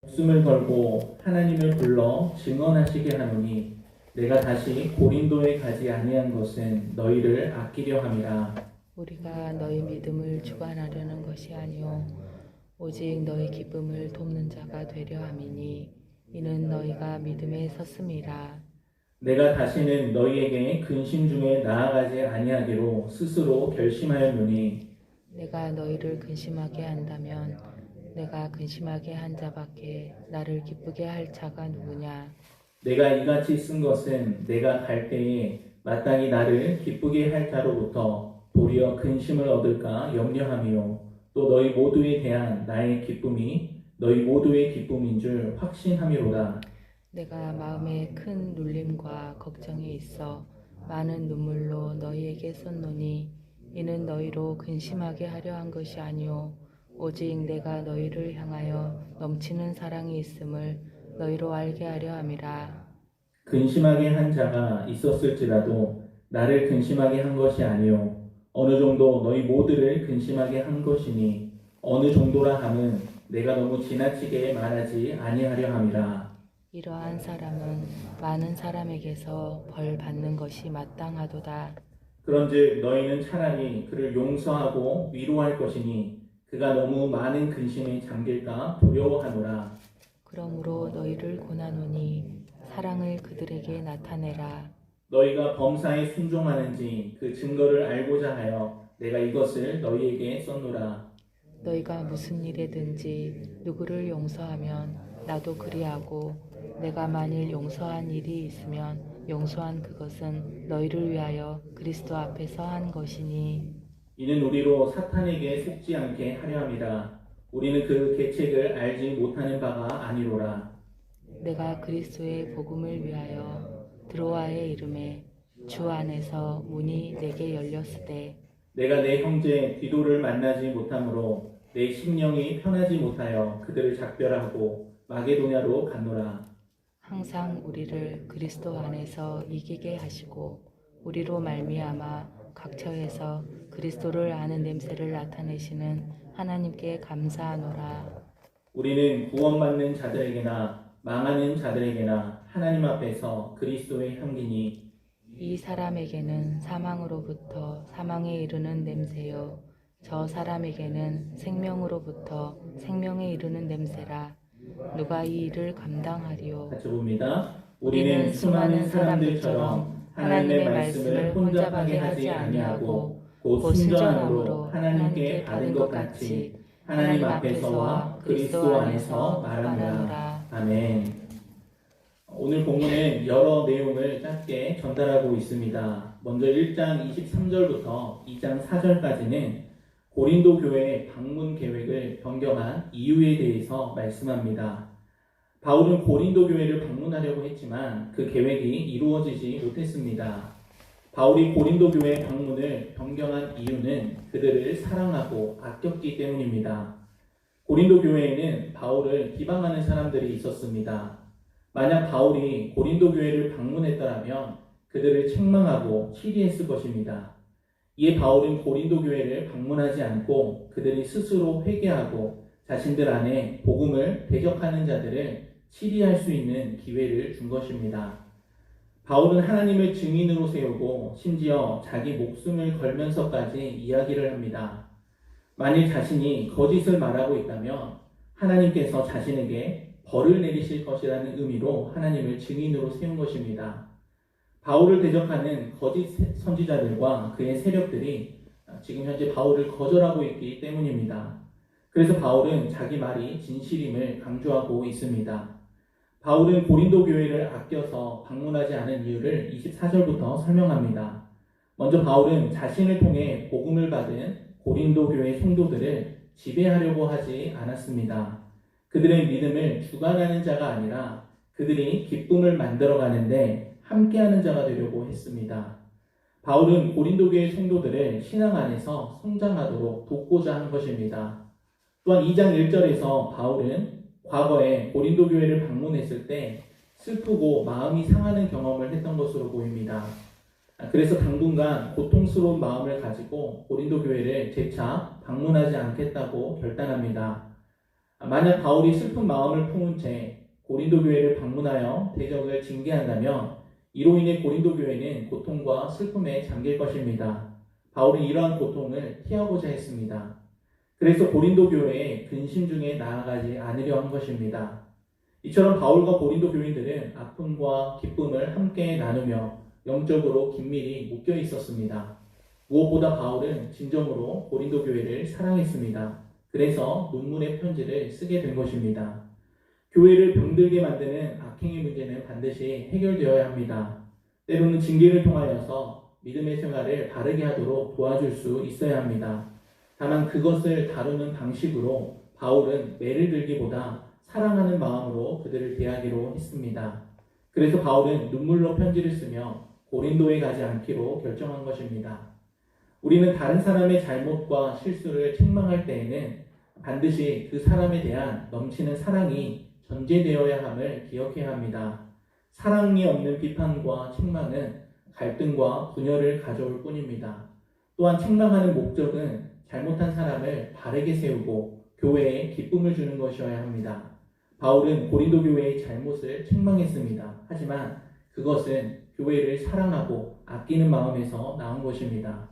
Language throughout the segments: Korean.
목숨을 걸고 하나님을 불러 증언하시게 하노니 내가 다시 고린도에 가지 아니한 것은 너희를 아끼려 함이라. 우리가 너희 믿음을 주관하려는 것이 아니요 오직 너희 기쁨을 돕는 자가 되려 함이니 이는 너희가 믿음에 섰음이라. 내가 다시는 너희에게 근심 중에 나아가지 아니하기로 스스로 결심하였노니 내가 너희를 근심하게 한다면 내가 근심하게 한 자밖에 나를 기쁘게 할 자가 누구냐. 내가 이같이 쓴 것은 내가 갈 때에 마땅히 나를 기쁘게 할 자로부터 도리어 근심을 얻을까 염려함이요 또 너희 모두에 대한 나의 기쁨이 너희 모두의 기쁨인 줄 확신함이로다. 내가 마음에 큰 눌림과 걱정이 있어 많은 눈물로 너희에게 썼노니 이는 너희로 근심하게 하려 한 것이 아니요 오직 내가 너희를 향하여 넘치는 사랑이 있음을 너희로 알게 하려 함이라. 근심하게 한 자가 있었을지라도 나를 근심하게 한 것이 아니요 어느 정도 너희 모두를 근심하게 한 것이니 어느 정도라 함은 내가 너무 지나치게 말하지 아니하려 함이라. 이러한 사람은 많은 사람에게서 벌 받는 것이 마땅하도다. 그런즉 너희는 차라리 그를 용서하고 위로할 것이니 그가 너무 많은 근심에 잠길까 두려워하노라. 그러므로 너희를 고나노니 사랑을 그들에게 나타내라. 너희가 범사에 순종하는지 그 증거를 알고자 하여 내가 이것을 너희에게 썼노라. 너희가 무슨 일에든지 누구를 용서하면 나도 그리하고 내가 만일 용서한 일이 있으면 용서한 그것은 너희를 위하여 그리스도 앞에서 한 것이니 이는 우리로 사탄에게 속지 않게 하려 함이라. 우리는 그 계책을 알지 못하는 바가 아니로라. 내가 그리스도의 복음을 위하여 드로아의 이름에 주 안에서 문이 내게 열렸으되 내가 내 형제 디도를 만나지 못하므로 내 심령이 편하지 못하여 그들을 작별하고 마게도냐로 갔노라. 항상 우리를 그리스도 안에서 이기게 하시고 우리로 말미암아 각처에서 그리스도를 아는 냄새를 나타내시는 하나님께 감사하노라. 우리는 구원받는 자들에게나 망하는 자들에게나 하나님 앞에서 그리스도의 향기니 이 사람에게는 사망으로부터 사망에 이르는 냄새요 저 사람에게는 생명으로부터 생명에 이르는 냄새라. 누가 이 일을 감당하리요. 같이 봅니다. 우리는 수많은 사람들처럼 하나님의 말씀을 혼잡하게 하지 아니하고 곧 순전함으로 하나님께 받은 것 같이 하나님 앞에서와 그리스도 안에서 말하노라. 아멘. 오늘 본문은 여러 내용을 짧게 전달하고 있습니다. 먼저 1장 23절부터 2장 4절까지는 고린도 교회 방문 계획을 변경한 이유에 대해서 말씀합니다. 바울은 고린도 교회를 방문하려고 했지만 그 계획이 이루어지지 못했습니다. 바울이 고린도 교회 방문을 변경한 이유는 그들을 사랑하고 아꼈기 때문입니다. 고린도 교회에는 바울을 비방하는 사람들이 있었습니다. 만약 바울이 고린도 교회를 방문했더라면 그들을 책망하고 치리했을 것입니다. 이에 바울은 고린도 교회를 방문하지 않고 그들이 스스로 회개하고 자신들 안에 복음을 대적하는 자들을 치리할 수 있는 기회를 준 것입니다. 바울은 하나님을 증인으로 세우고 심지어 자기 목숨을 걸면서까지 이야기를 합니다. 만일 자신이 거짓을 말하고 있다면 하나님께서 자신에게 벌을 내리실 것이라는 의미로 하나님을 증인으로 세운 것입니다. 바울을 대적하는 거짓 선지자들과 그의 세력들이 지금 현재 바울을 거절하고 있기 때문입니다. 그래서 바울은 자기 말이 진실임을 강조하고 있습니다. 바울은 고린도 교회를 아껴서 방문하지 않은 이유를 24절부터 설명합니다. 먼저 바울은 자신을 통해 복음을 받은 고린도 교회 성도들을 지배하려고 하지 않았습니다. 그들의 믿음을 주관하는 자가 아니라 그들이 기쁨을 만들어가는데 함께하는 자가 되려고 했습니다. 바울은 고린도 교회 성도들을 신앙 안에서 성장하도록 돕고자 한 것입니다. 또한 2장 1절에서 바울은 과거에 고린도 교회를 방문했을 때 슬프고 마음이 상하는 경험을 했던 것으로 보입니다. 그래서 당분간 고통스러운 마음을 가지고 고린도 교회를 재차 방문하지 않겠다고 결단합니다. 만약 바울이 슬픈 마음을 품은 채 고린도 교회를 방문하여 대적을 징계한다면 이로 인해 고린도 교회는 고통과 슬픔에 잠길 것입니다. 바울은 이러한 고통을 피하고자 했습니다. 그래서 고린도 교회의 근심 중에 나아가지 않으려 한 것입니다. 이처럼 바울과 고린도 교인들은 아픔과 기쁨을 함께 나누며 영적으로 긴밀히 묶여 있었습니다. 무엇보다 바울은 진정으로 고린도 교회를 사랑했습니다. 그래서 눈물의 편지를 쓰게 된 것입니다. 교회를 병들게 만드는 악행의 문제는 반드시 해결되어야 합니다. 때로는 징계를 통하여서 믿음의 생활을 바르게 하도록 도와줄 수 있어야 합니다. 다만 그것을 다루는 방식으로 바울은 매를 들기보다 사랑하는 마음으로 그들을 대하기로 했습니다. 그래서 바울은 눈물로 편지를 쓰며 고린도에 가지 않기로 결정한 것입니다. 우리는 다른 사람의 잘못과 실수를 책망할 때에는 반드시 그 사람에 대한 넘치는 사랑이 전제되어야 함을 기억해야 합니다. 사랑이 없는 비판과 책망은 갈등과 분열을 가져올 뿐입니다. 또한 책망하는 목적은 잘못한 사람을 바르게 세우고 교회에 기쁨을 주는 것이어야 합니다. 바울은 고린도 교회의 잘못을 책망했습니다. 하지만 그것은 교회를 사랑하고 아끼는 마음에서 나온 것입니다.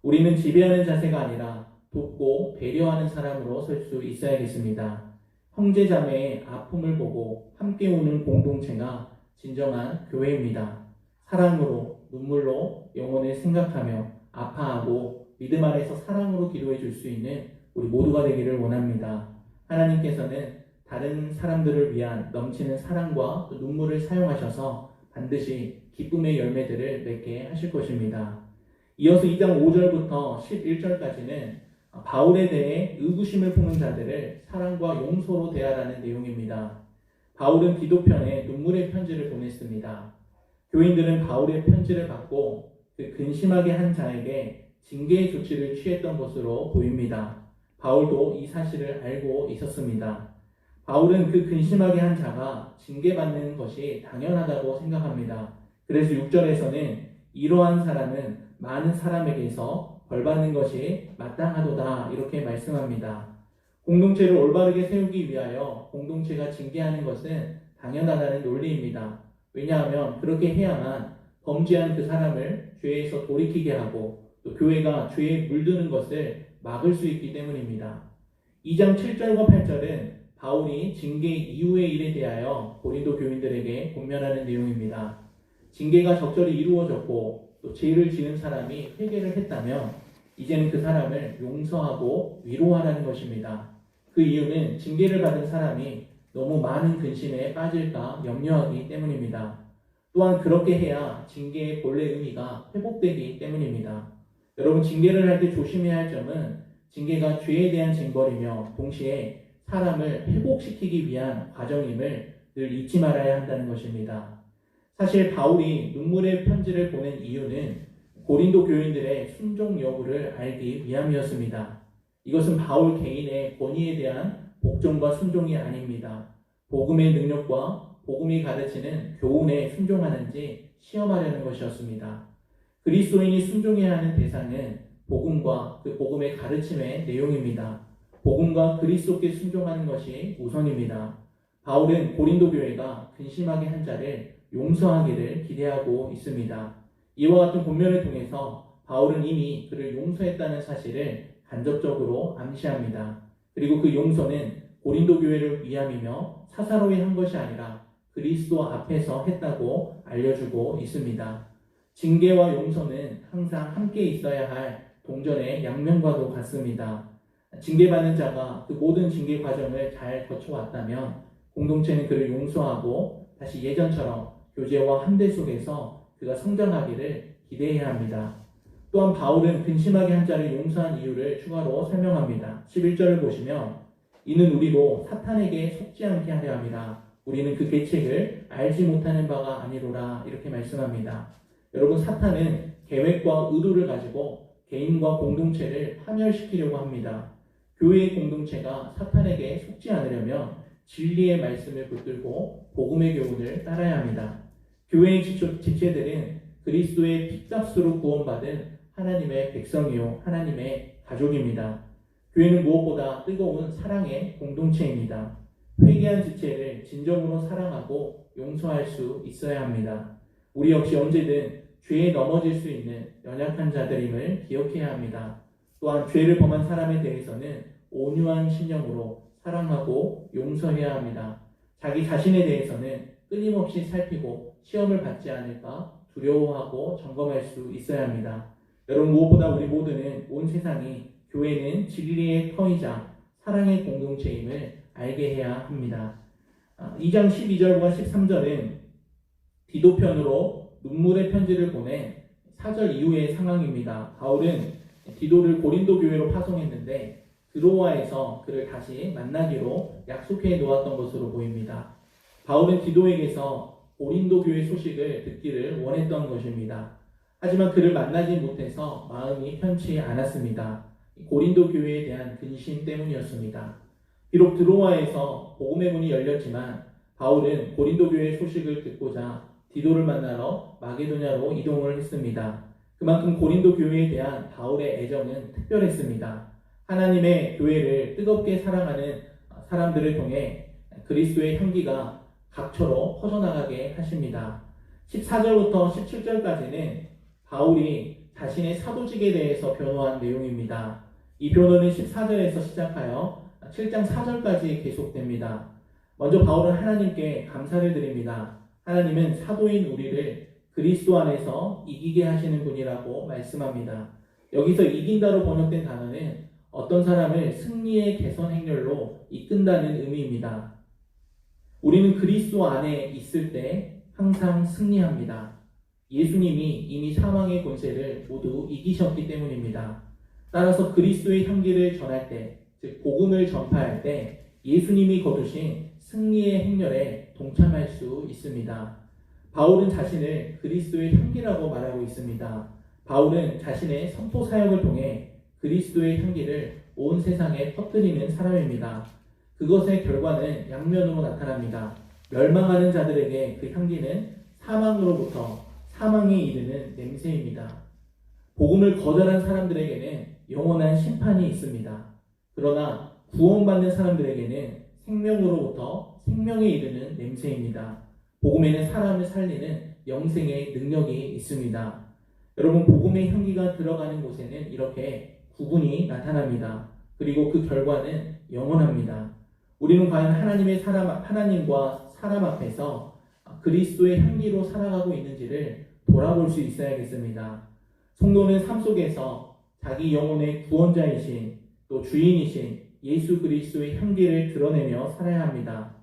우리는 지배하는 자세가 아니라 돕고 배려하는 사람으로 설 수 있어야겠습니다. 형제 자매의 아픔을 보고 함께 우는 공동체가 진정한 교회입니다. 사랑으로 눈물로 영혼을 생각하며 아파하고 믿음 안에서 사랑으로 기도해 줄 수 있는 우리 모두가 되기를 원합니다. 하나님께서는 다른 사람들을 위한 넘치는 사랑과 또 눈물을 사용하셔서 반드시 기쁨의 열매들을 맺게 하실 것입니다. 이어서 2장 5절부터 11절까지는 바울에 대해 의구심을 품은 자들을 사랑과 용서로 대하라는 내용입니다. 바울은 기도편에 눈물의 편지를 보냈습니다. 교인들은 바울의 편지를 받고 그 근심하게 한 자에게 징계의 조치를 취했던 것으로 보입니다. 바울도 이 사실을 알고 있었습니다. 바울은 그 근심하게 한 자가 징계받는 것이 당연하다고 생각합니다. 그래서 6절에서는 이러한 사람은 많은 사람에게서 벌받는 것이 마땅하도다 이렇게 말씀합니다. 공동체를 올바르게 세우기 위하여 공동체가 징계하는 것은 당연하다는 논리입니다. 왜냐하면 그렇게 해야만 범죄한 그 사람을 죄에서 돌이키게 하고 또 교회가 죄에 물드는 것을 막을 수 있기 때문입니다. 2장 7절과 8절은 바울이 징계 이후의 일에 대하여 고린도 교인들에게 권면하는 내용입니다. 징계가 적절히 이루어졌고 또 죄를 지은 사람이 회개를 했다면 이제는 그 사람을 용서하고 위로하라는 것입니다. 그 이유는 징계를 받은 사람이 너무 많은 근심에 빠질까 염려하기 때문입니다. 또한 그렇게 해야 징계의 본래 의미가 회복되기 때문입니다. 여러분, 징계를 할 때 조심해야 할 점은 징계가 죄에 대한 징벌이며 동시에 사람을 회복시키기 위한 과정임을 늘 잊지 말아야 한다는 것입니다. 사실 바울이 눈물의 편지를 보낸 이유는 고린도 교인들의 순종 여부를 알기 위함이었습니다. 이것은 바울 개인의 권위에 대한 복종과 순종이 아닙니다. 복음의 능력과 복음이 가르치는 교훈에 순종하는지 시험하려는 것이었습니다. 그리스도인이 순종해야 하는 대상은 복음과 그 복음의 가르침의 내용입니다. 복음과 그리스도께 순종하는 것이 우선입니다. 바울은 고린도 교회가 근심하게 한 자를 용서하기를 기대하고 있습니다. 이와 같은 본면을 통해서 바울은 이미 그를 용서했다는 사실을 간접적으로 암시합니다. 그리고 그 용서는 고린도 교회를 위함이며 사사로이 한 것이 아니라 그리스도 앞에서 했다고 알려주고 있습니다. 징계와 용서는 항상 함께 있어야 할 동전의 양면과도 같습니다. 징계받는 자가 그 모든 징계 과정을 잘 거쳐왔다면 공동체는 그를 용서하고 다시 예전처럼 교제와 함대 속에서 그가 성장하기를 기대해야 합니다. 또한 바울은 근심하게 한 자를 용서한 이유를 추가로 설명합니다. 11절을 보시면 이는 우리로 사탄에게 속지 않게 하려 함이라. 우리는 그 계책을 알지 못하는 바가 아니로라. 이렇게 말씀합니다. 여러분, 사탄은 계획과 의도를 가지고 개인과 공동체를 파멸시키려고 합니다. 교회의 공동체가 사탄에게 속지 않으려면 진리의 말씀을 붙들고 복음의 교훈을 따라야 합니다. 교회의 지체들은 그리스도의 핏값으로 구원받은 하나님의 백성이요 하나님의 가족입니다. 교회는 무엇보다 뜨거운 사랑의 공동체입니다. 회개한 지체를 진정으로 사랑하고 용서할 수 있어야 합니다. 우리 역시 언제든 죄에 넘어질 수 있는 연약한 자들임을 기억해야 합니다. 또한 죄를 범한 사람에 대해서는 온유한 심령으로 사랑하고 용서해야 합니다. 자기 자신에 대해서는 끊임없이 살피고 시험을 받지 않을까 두려워하고 점검할 수 있어야 합니다. 여러분, 무엇보다 우리 모두는 온 세상이 교회는 진리의 터이자 사랑의 공동체임을 알게 해야 합니다. 2장 12절과 13절은 디도편으로 눈물의 편지를 보낸 4절 이후의 상황입니다. 바울은 디도를 고린도 교회로 파송했는데 드로아에서 그를 다시 만나기로 약속해 놓았던 것으로 보입니다. 바울은 디도에게서 고린도 교회 소식을 듣기를 원했던 것입니다. 하지만 그를 만나지 못해서 마음이 편치 않았습니다. 고린도 교회에 대한 근심 때문이었습니다. 비록 드로아에서 복음의 문이 열렸지만 바울은 고린도 교회 소식을 듣고자 디도를 만나러 마게도냐로 이동을 했습니다. 그만큼 고린도 교회에 대한 바울의 애정은 특별했습니다. 하나님의 교회를 뜨겁게 사랑하는 사람들을 통해 그리스도의 향기가 각처로 퍼져나가게 하십니다. 14절부터 17절까지는 바울이 자신의 사도직에 대해서 변호한 내용입니다. 이 변호는 14절에서 시작하여 7장 4절까지 계속됩니다. 먼저 바울은 하나님께 감사를 드립니다. 하나님은 사도인 우리를 그리스도 안에서 이기게 하시는 분이라고 말씀합니다. 여기서 이긴다로 번역된 단어는 어떤 사람을 승리의 개선 행렬로 이끈다는 의미입니다. 우리는 그리스도 안에 있을 때 항상 승리합니다. 예수님이 이미 사망의 권세를 모두 이기셨기 때문입니다. 따라서 그리스도의 향기를 전할 때, 즉 복음을 전파할 때 예수님이 거두신 승리의 행렬에 동참할 수 있습니다. 바울은 자신을 그리스도의 향기라고 말하고 있습니다. 바울은 자신의 선포 사역을 통해 그리스도의 향기를 온 세상에 퍼뜨리는 사람입니다. 그것의 결과는 양면으로 나타납니다. 멸망하는 자들에게 그 향기는 사망으로부터 사망에 이르는 냄새입니다. 복음을 거절한 사람들에게는 영원한 심판이 있습니다. 그러나 구원받는 사람들에게는 생명으로부터 생명에 이르는 냄새입니다. 복음에는 사람을 살리는 영생의 능력이 있습니다. 여러분, 복음의 향기가 들어가는 곳에는 이렇게 구분이 나타납니다. 그리고 그 결과는 영원합니다. 우리는 과연 하나님과 사람 앞에서 그리스도의 향기로 살아가고 있는지를 돌아볼 수 있어야겠습니다. 성도는 삶 속에서 자기 영혼의 구원자이신 또 주인이신 예수 그리스도의 향기를 드러내며 살아야 합니다.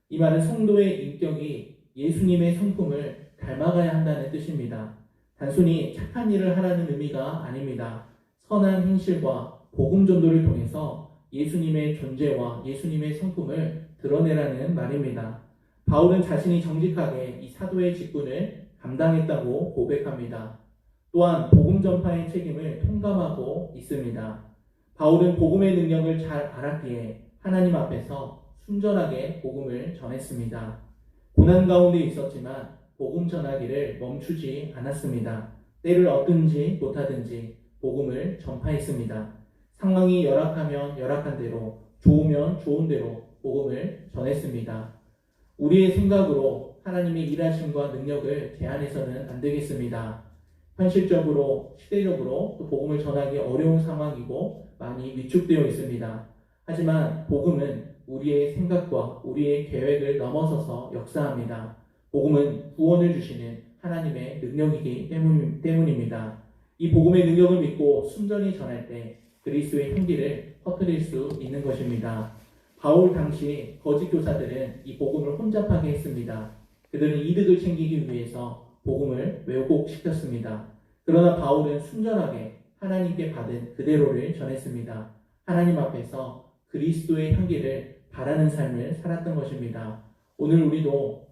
이 말은 성도의 인격이 예수님의 성품을 닮아가야 한다는 뜻입니다. 단순히 착한 일을 하라는 의미가 아닙니다. 선한 행실과 복음 전도를 통해서 예수님의 존재와 예수님의 성품을 드러내라는 말입니다. 바울은 자신이 정직하게 이 사도의 직분을 감당했다고 고백합니다. 또한 복음 전파의 책임을 통감하고 있습니다. 바울은 복음의 능력을 잘 알았기에 하나님 앞에서 순전하게 복음을 전했습니다. 고난 가운데 있었지만 복음 전하기를 멈추지 않았습니다. 때를 얻든지 못하든지 복음을 전파했습니다. 상황이 열악하면 열악한 대로, 좋으면 좋은 대로 복음을 전했습니다. 우리의 생각으로 하나님의 일하심과 능력을 제한해서는 안 되겠습니다. 현실적으로, 시대적으로 또 복음을 전하기 어려운 상황이고 많이 위축되어 있습니다. 하지만 복음은 우리의 생각과 우리의 계획을 넘어서서 역사합니다. 복음은 구원을 주시는 하나님의 능력이기 때문입니다. 이 복음의 능력을 믿고 순전히 전할 때 그리스도의 향기를 퍼뜨릴 수 있는 것입니다. 바울 당시 거짓 교사들은 이 복음을 혼잡하게 했습니다. 그들은 이득을 챙기기 위해서 복음을 왜곡시켰습니다. 그러나 바울은 순전하게 하나님께 받은 그대로를 전했습니다. 하나님 앞에서 그리스도의 향기를 바라는 삶을 살았던 것입니다. 오늘 우리도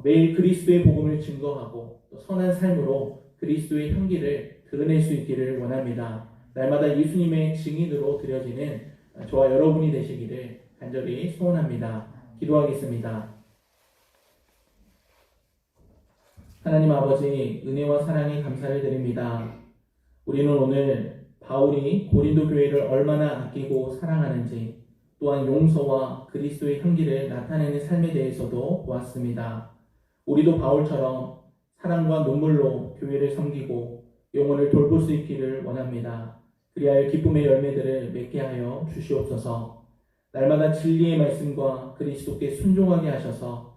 매일 그리스도의 복음을 증거하고 또 선한 삶으로 그리스도의 향기를 드러낼 수 있기를 원합니다. 날마다 예수님의 증인으로 드려지는 저와 여러분이 되시기를 간절히 소원합니다. 기도하겠습니다. 하나님 아버지, 은혜와 사랑에 감사를 드립니다. 우리는 오늘 바울이 고린도 교회를 얼마나 아끼고 사랑하는지, 또한 용서와 그리스도의 향기를 나타내는 삶에 대해서도 보았습니다. 우리도 바울처럼 사랑과 눈물로 교회를 섬기고 영혼을 돌볼 수 있기를 원합니다. 그리하여 기쁨의 열매들을 맺게 하여 주시옵소서. 날마다 진리의 말씀과 그리스도께 순종하게 하셔서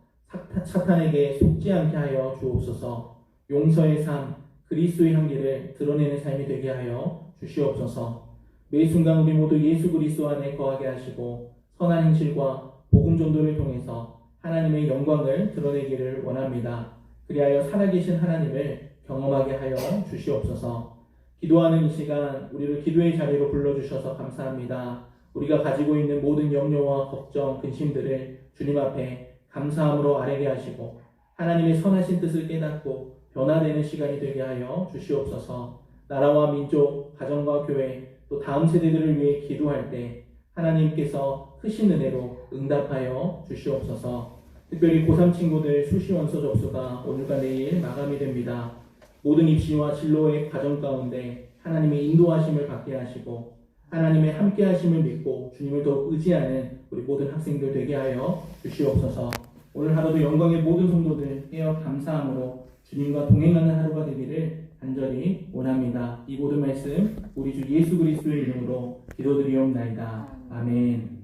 사탄에게 속지 않게 하여 주옵소서. 용서의 삶, 그리스도의 향기를 드러내는 삶이 되게 하여 주시옵소서. 매 순간 우리 모두 예수 그리스도 안에 거하게 하시고 선한 행실과 복음 전도를 통해서 하나님의 영광을 드러내기를 원합니다. 그리하여 살아계신 하나님을 경험하게 하여 주시옵소서. 기도하는 이 시간 우리를 기도의 자리로 불러주셔서 감사합니다. 우리가 가지고 있는 모든 염려와 걱정, 근심들을 주님 앞에 감사함으로 아뢰게 하시고 하나님의 선하신 뜻을 깨닫고 변화되는 시간이 되게 하여 주시옵소서. 나라와 민족, 가정과 교회, 또 다음 세대들을 위해 기도할 때 하나님께서 크신 은혜로 응답하여 주시옵소서. 특별히 고3 친구들 수시 원서 접수가 오늘과 내일 마감이 됩니다. 모든 입시와 진로의 과정 가운데 하나님의 인도하심을 받게 하시고 하나님의 함께 하심을 믿고 주님을 더욱 의지하는 우리 모든 학생들 되게 하여 주시옵소서. 오늘 하루도 영광의 모든 성도들 깨어 감사함으로 주님과 동행하는 하루가 되기를 간절히 원합니다. 이 모든 말씀 우리 주 예수 그리스도의 이름으로 기도드리옵나이다. 아멘.